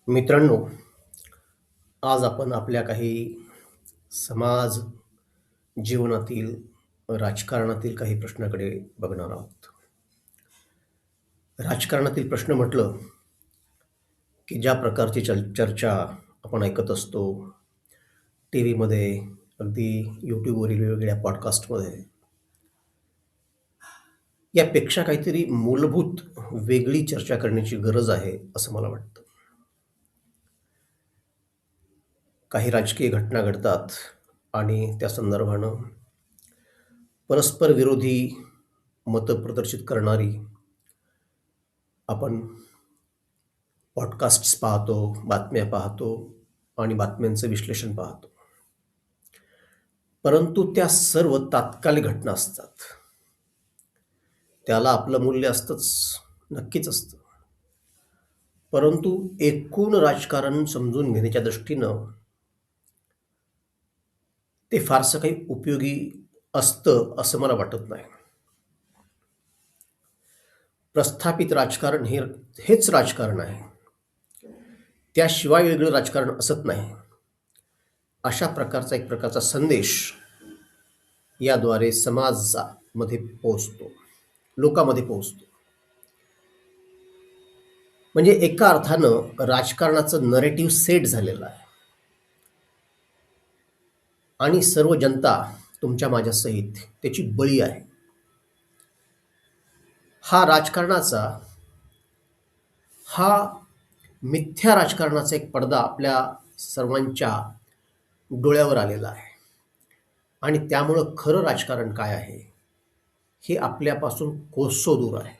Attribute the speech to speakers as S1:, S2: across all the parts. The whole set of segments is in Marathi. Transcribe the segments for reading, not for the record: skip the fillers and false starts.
S1: मित्रांनो, आज आपण आपल्या काही समाज जीवनातील, राजकारणातील काही प्रश्नाकडे बघणार आहोत. राजकारणातील प्रश्न म्हटलं, की ज्या प्रकारची चर्चा आपण ऐकत असतो, टीव्हीमध्ये, अगदी YouTubeवरील वेगवेगळ्या पॉडकास्टमध्ये, यापेक्षा काहीतरी मूलभूत वेगळी चर्चा करण्याची गरज आहे, असं मला वाटतं. काही राजकीय घटना घडतात आणि त्या संदर्भानं परस्पर विरोधी मतं प्रदर्शित करणारी आपण पॉडकास्ट्स पाहतो, बातम्या पाहतो आणि बातम्यांचं विश्लेषण पाहतो. परंतु त्या सर्व तात्कालिक घटना असतात. त्याला आपलं मूल्य असतंच, नक्कीच असतं. परंतु एकूण राजकारण समजून घेण्याच्या दृष्टीनं ते फारसं काही उपयोगी असतं, असं मला वाटत नाही. प्रस्थापित राजकारण हेच राजकारण आहे. त्याशिवाय वेगळं राजकारण असत नाही. अशा प्रकारचा एक प्रकारचा संदेश याद्वारे समाजामध्ये पोहोचतो, लोकांमध्ये पोहोचतो. म्हणजे एका अर्थानं राजकारणाचं नरेटिव्ह सेट झालेलं आहे आणि सर्व जनता तुमच्या माझ्यासहित त्याची बळी आहे. हा राजकारणाचा हा मिथ्या राजकारणाचा एक पडदा आपल्या सर्वांच्या डोळ्यावर आलेला आहे आणि त्यामुळं खरं राजकारण काय आहे हे आपल्यापासून कोसो दूर आहे.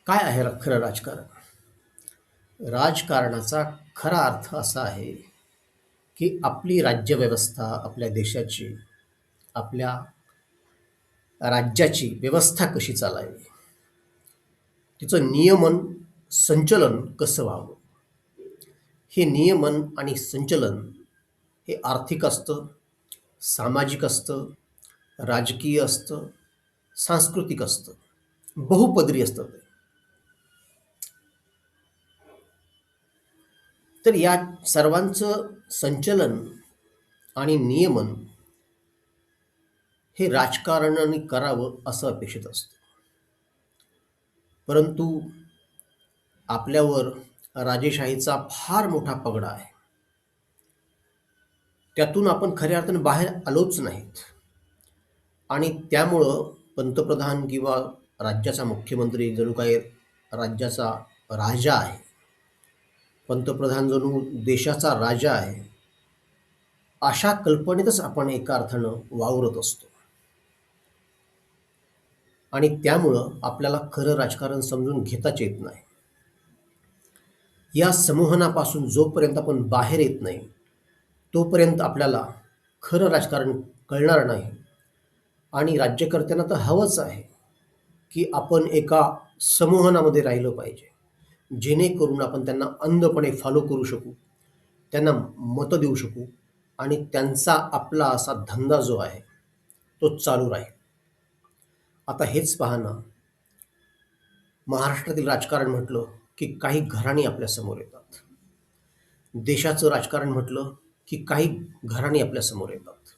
S1: काय आहे खरं राजकारण? राजकारणाचा खरा अर्थ असा आहे की आपली राज्यव्यवस्था, आपल्या देशाची, आपल्या राज्याची व्यवस्था कशी चालावी, तिचं नियमन, संचलन कसं व्हावं. हे नियमन आणि संचलन हे आर्थिक असतं, सामाजिक असतं, राजकीय असतं, सांस्कृतिक असतं, बहुपदरी असतं ते. तर या सर्वांचं संचलन आणि नियमन हे राजकारणाने करावं असं अपेक्षित असतं. परंतु आपल्यावर राजेशाहीचा फार मोठा पगडा आहे. त्यातून आपण खऱ्या अर्थानं बाहेर आलोच नाहीत आणि त्यामुळं पंतप्रधान किंवा राज्याचा मुख्यमंत्री जणू काही राज्याचा राजा आहे. पंतप्रधान जणू देशाचा राजा आहे. अशा कल्पनेतच आपण एका अर्थानं वावरत असतो आणि त्यामुळं आपल्याला खरं राजकारण समजून घेताच येत नाही. या संमोहनापासून जोपर्यंत आपण बाहेर येत नाही, तोपर्यंत आपल्याला खरं राजकारण कळणार नाही आणि राज्यकर्त्यांना तर हवंच आहे की आपण एका संमोहनामध्ये राहिलं पाहिजे, जेणेकरून आपण त्यांना अंधपणे फॉलो करू शकू, त्यांना मतं देऊ शकू आणि त्यांचा आपला असा धंदा जो आहे तो चालू राहील. आता हेच पहा ना, महाराष्ट्रातील राजकारण म्हटलं की काही घराणी आपल्यासमोर येतात. देशाचं राजकारण म्हटलं की काही घराणी आपल्यासमोर येतात.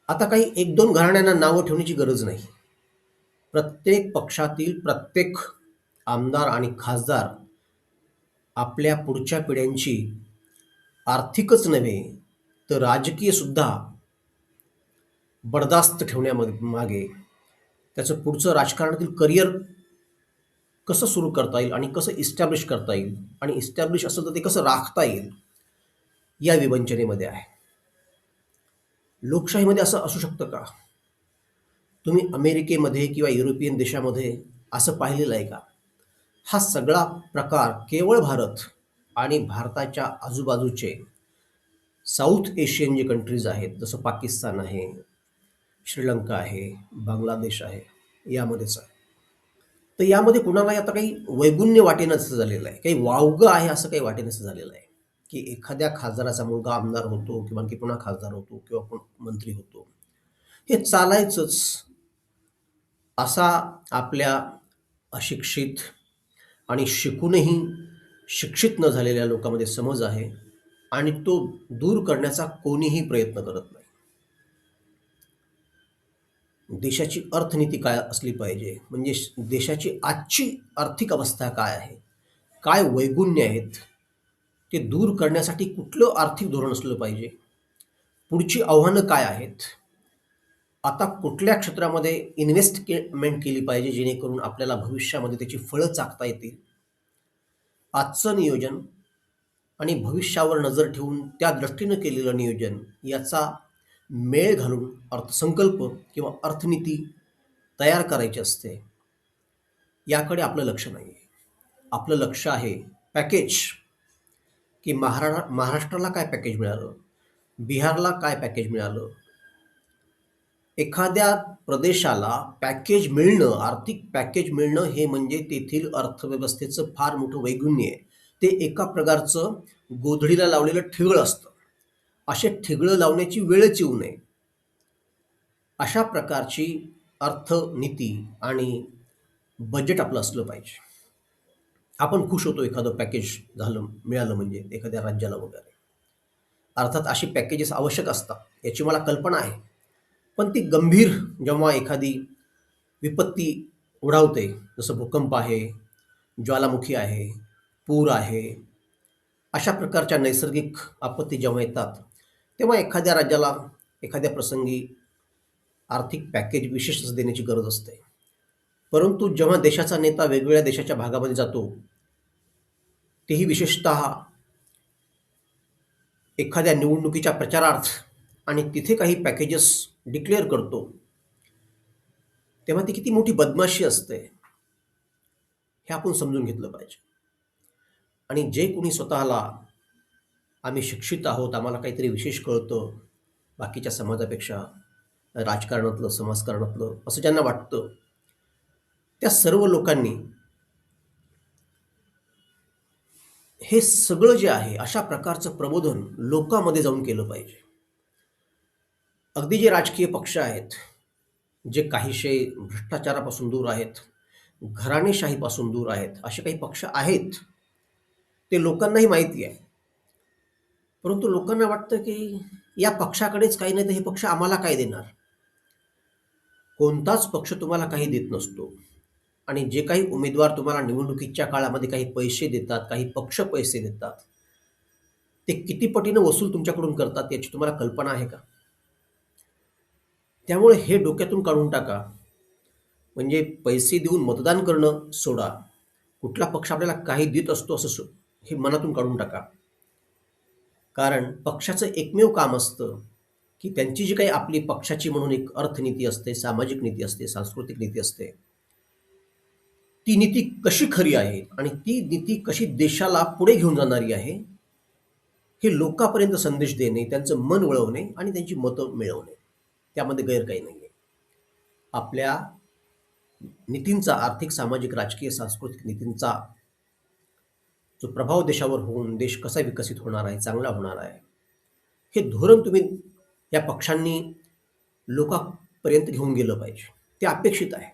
S1: आता काही एक दोन घराण्यांना नावं ठेवण्याची गरज नाही. प्रत्येक पक्षातील प्रत्येक आमदार आणि खासदार आपल्या पुढच्या पिढ्यांची आर्थिकच नव्हे तर राजकीय सुद्धा बडदास्त ठेवण्यामागे त्याचं पुढचं राजकारणातील करिअर कसं सुरू करता येईल आणि कसं इस्टॅब्लिश करता येईल आणि इस्टॅब्लिश असेल तर ते कसं राखता येईल या विवंचनेमध्ये आहे. लोकशाहीमध्ये असं असू शकतं का? तुम्ही अमेरिकेमध्ये किंवा युरोपियन देशामध्ये असं पाहिलेलं आहे का? हा सगळा प्रकार केवळ भारत आणि भारताच्या आजूबाजूचे साऊथ एशियन जे कंट्रीज आहेत, जसं पाकिस्तान आहे, श्रीलंका आहे, बांगलादेश आहे, यामध्येच आहे. तर यामध्ये कुणालाही आता काही वैगुण्य वाटेनासं झालेलं आहे, काही वावगं आहे असं काही वाटेनासं झालेलं आहे, की एखाद्या खासदाराचा मुलगा आमदार होतो किंवा आणखी पुन्हा खासदार होतो किंवा कोण मंत्री होतो. हे चालायचंच. असा आपल्या अशिक्षित आणि शिकूनही शिक्षित न झालेल्या लोकांमध्ये समज आहे आणि तो दूर करण्याचा कोणीही प्रयत्न करत नाही. देशाची अर्थनीती काय असली पाहिजे, म्हणजे देशाची आजची आर्थिक अवस्था काय आहे, काय वैगुण्य आहेत, ते दूर करण्यासाठी कुठलं आर्थिक धोरण असलं पाहिजे, पुढची आव्हानं काय आहेत, आता कुठल्या क्षेत्रामध्ये इन्व्हेस्टमेंट केली पाहिजे जेणेकरून आपल्याला भविष्यामध्ये त्याची फळं चाखता येतील. आजचं नियोजन आणि भविष्यावर नजर ठेवून त्या दृष्टीनं केलेलं नियोजन याचा मेळ घालून अर्थसंकल्प किंवा अर्थनीती तयार करायची असते. याकडे आपलं लक्ष नाही आहे. आपलं लक्ष आहे पॅकेज, की महाराष्ट्राला काय पॅकेज मिळालं, बिहारला काय पॅकेज मिळालं. एखाद्या प्रदेशाला पॅकेज मिळणं, आर्थिक पॅकेज मिळणं हे म्हणजे तेथील अर्थव्यवस्थेचं फार मोठं वैगुण्य आहे. ते एका प्रकारचं गोधडीला लावलेलं ठिगळ असतं. असे ठिगळं लावण्याची वेळच येऊ नये. अशा प्रकारची अर्थनीती आणि बजेट आपलं असलं पाहिजे. आपण खुश होतो एखादं पॅकेज झालं मिळालं म्हणजे एखाद्या राज्याला वगैरे. अर्थात अशी पॅकेजेस आवश्यक असतात, याची मला कल्पना आहे. पण ती गंभीर जेव्हा एखादी विपत्ती ओढावते, जसं भूकंप आहे, ज्वालामुखी आहे, पूर आहे, अशा प्रकारच्या नैसर्गिक आपत्ती जेव्हा येतात, तेव्हा एखाद्या राज्याला एखाद्या प्रसंगी आर्थिक पॅकेज विशेष देण्याची गरज असते. परंतु जेव्हा देशाचा नेता वेगवेगळ्या देशाच्या भागामध्ये जातो, तेही विशेषतः एखाद्या निवडणुकीच्या प्रचारार्थ आणि तिथे काही पॅकेजेस डिक्लेअर करतो, तेव्हा ती किती मोठी बदमाशी असते हे आपण समजून घेतलं पाहिजे. आणि जे कोणी स्वतःला आम्ही शिक्षित आहोत, आम्हाला काहीतरी विशेष कळतं बाकीच्या समाजापेक्षा, राजकारणातलं, समाजकारणातलं, असं ज्यांना वाटतं, त्या सर्व लोकांनी हे सगळं जे आहे अशा प्रकारचं प्रबोधन लोकांमध्ये जाऊन केलं पाहिजे. अगदी जे राजकीय पक्ष आहेत, जे काहीशे भ्रष्टाचारापासून दूर आहेत, घराणेशाहीपासून दूर आहेत, असे काही पक्ष आहेत, ते लोकांनाही माहिती आहे. परंतु लोकांना वाटतं की या पक्षाकडेच काही नाही तर हे पक्ष आम्हाला काय देणार. कोणताच पक्ष तुम्हाला काही देत नसतो. आणि जे काही उमेदवार तुम्हाला निवडणुकीच्या काळामध्ये काही पैसे देतात, काही पक्ष पैसे देतात, ते किती पटीनं वसूल तुमच्याकडून करतात याची तुम्हाला कल्पना आहे का? त्यामुळे हे डोक्यातून काढून टाका. म्हणजे पैसे देऊन मतदान करणं सोडा, कुठला पक्ष आपल्याला काही देत असतो असं हे मनातून काढून टाका. कारण पक्षाचं एकमेव काम असतं की त्यांची जी काही आपली पक्षाची म्हणून एक अर्थनीती असते, सामाजिक नीती असते, सांस्कृतिक नीती असते, ती नीती कशी खरी आहे आणि ती नीती कशी देशाला पुढे घेऊन जाणारी आहे, हे लोकांपर्यंत संदेश देणे, त्यांचं मन वळवणे आणि त्यांची मतं मिळवणे, त्यामध्ये गैर काही नाही आहे. आपल्या नीतींचा, आर्थिक, सामाजिक, राजकीय, सांस्कृतिक नीतींचा जो प्रभाव देशावर होऊन देश कसा विकसित होणार आहे, चांगला होणार आहे, हे धोरण तुम्ही या पक्षांनी लोकांपर्यंत घेऊन गेलं पाहिजे. ते अपेक्षित आहे.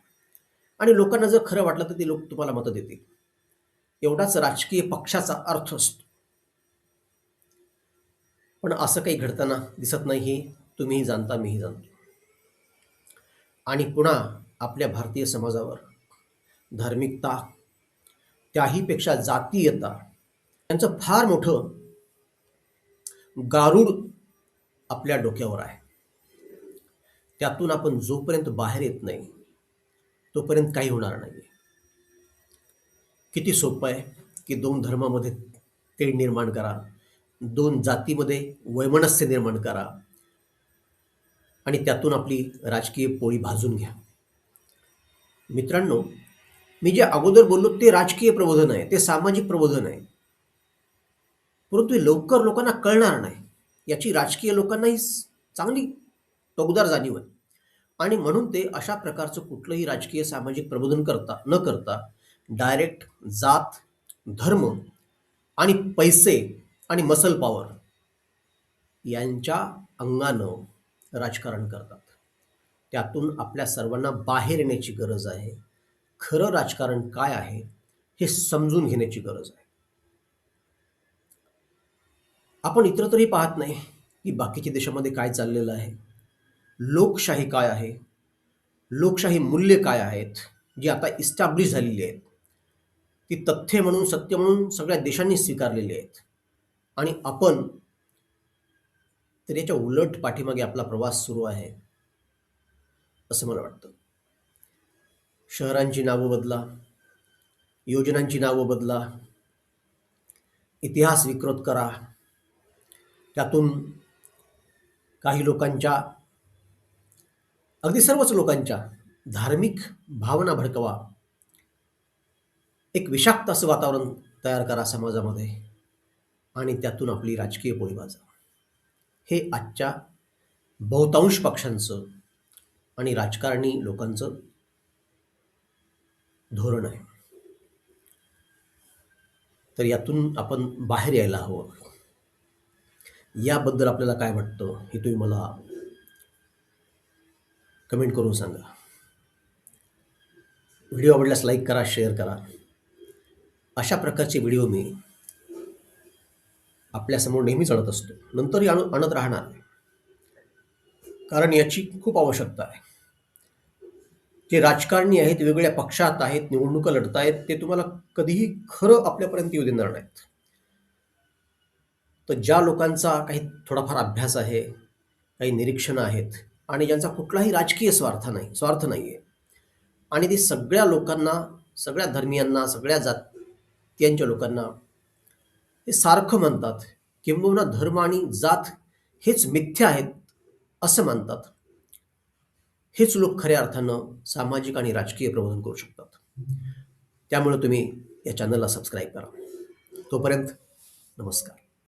S1: आणि लोकांना जर खरं वाटलं तर ते लोक तुम्हाला मतं देतील. एवढाच राजकीय पक्षाचा अर्थ असतो. पण असं काही घडताना दिसत नाही, हे तुम्हीही जाणता, मीही जाणतो. आणि पुन्हा आपल्या भारतीय समाजावर धार्मिकता, त्याहीपेक्षा जातीयता यांचं फार मोठं गारुड आपल्या डोक्यावर आहे. त्यातून आपण जोपर्यंत बाहेर येत नाही तोपर्यंत काही होणार नाही. किती सोपं आहे की दोन धर्मामध्ये तेढ निर्माण करा, दोन जातीमध्ये वैमनस्य निर्माण करा आणि त्यातून आपली राजकीय पोळी भाजून घ्या. मित्रांनो, मी जे अगोदर बोललो ते राजकीय प्रबोधन आहे, ते सामाजिक प्रबोधन आहे. परंतु हे लवकर लोकांना कळणार नाही, याची राजकीय लोकांनाही चांगली टोकदार जाणीव आहे. आणि म्हणून ते अशा प्रकारचं कुठलंही राजकीय सामाजिक प्रबोधन न करता डायरेक्ट जात, धर्म आणि पैसे आणि मसल पॉवर यांच्या अंगानं राजकारण करतात. त्यातून आपल्या सर्वांना बाहेर येण्याची गरज आहे. खरं राजकारण काय आहे हे समजून घेण्याची गरज आहे. आपण इतरत्रही पाहत नाही की बाकीच्या देशामध्ये काय चाललेलं आहे, लोकशाही काय आहे, लोकशाही मूल्य काय आहेत, जी आता इस्टॅब्लिश झालेली आहेत, ती तथ्य म्हणून सत्य म्हणून सगळ्या देशांनी स्वीकारलेली आहेत. आणि आपण तर याच्या उलट पाठीमागे आपला प्रवास सुरू आहे असं मला वाटतं. शहरांची नावं बदला, योजनांची नावं बदला, इतिहास विकृत करा, त्यातून काही लोकांच्या, अगदी सर्वच लोकांच्या धार्मिक भावना भडकवा, एक विषाक्त असं वातावरण तयार करा समाजामध्ये, आणि त्यातून आपली राजकीय पोळी भाजा. हे आजच्या बहुतांश पक्षांचं आणि राजकारणी लोकांचं धोरण आहे. तर यातून आपण बाहेर यायला हवं. याबद्दल आपल्याला काय वाटतं हे तुम्ही मला कमेंट करून सांगा. व्हिडिओ आवडल्यास लाईक करा, शेअर करा. अशा प्रकारचे व्हिडिओ मी आपल्यासमोर नेहमीच आणत असतो, नंतरही आणत राहणार, कारण याची खूप आवश्यकता आहे. जे राजकारणी आहेत, वेगवेगळ्या पक्षात आहेत, निवडणुका लढत आहेत, ते तुम्हाला कधीही खरं आपल्यापर्यंत येऊ देणार नाहीत. तर ज्या लोकांचा काही थोडाफार अभ्यास आहे, काही निरीक्षणं आहेत, आणि ज्यांचा कुठलाही राजकीय स्वार्थ नाही आहे, आणि ते सगळ्या लोकांना, सगळ्या धर्मियांना, सगळ्या जातीयांच्या लोकांना ते सारखं म्हणतात, किंबहुना धर्म आणि जात हेच मिथ्या आहेत असं मानतात, हेच लोक खऱ्या अर्थानं सामाजिक आणि राजकीय प्रबोधन करू शकतात. त्यामुळे तुम्ही या चॅनलला सबस्क्राईब करा. तोपर्यंत नमस्कार.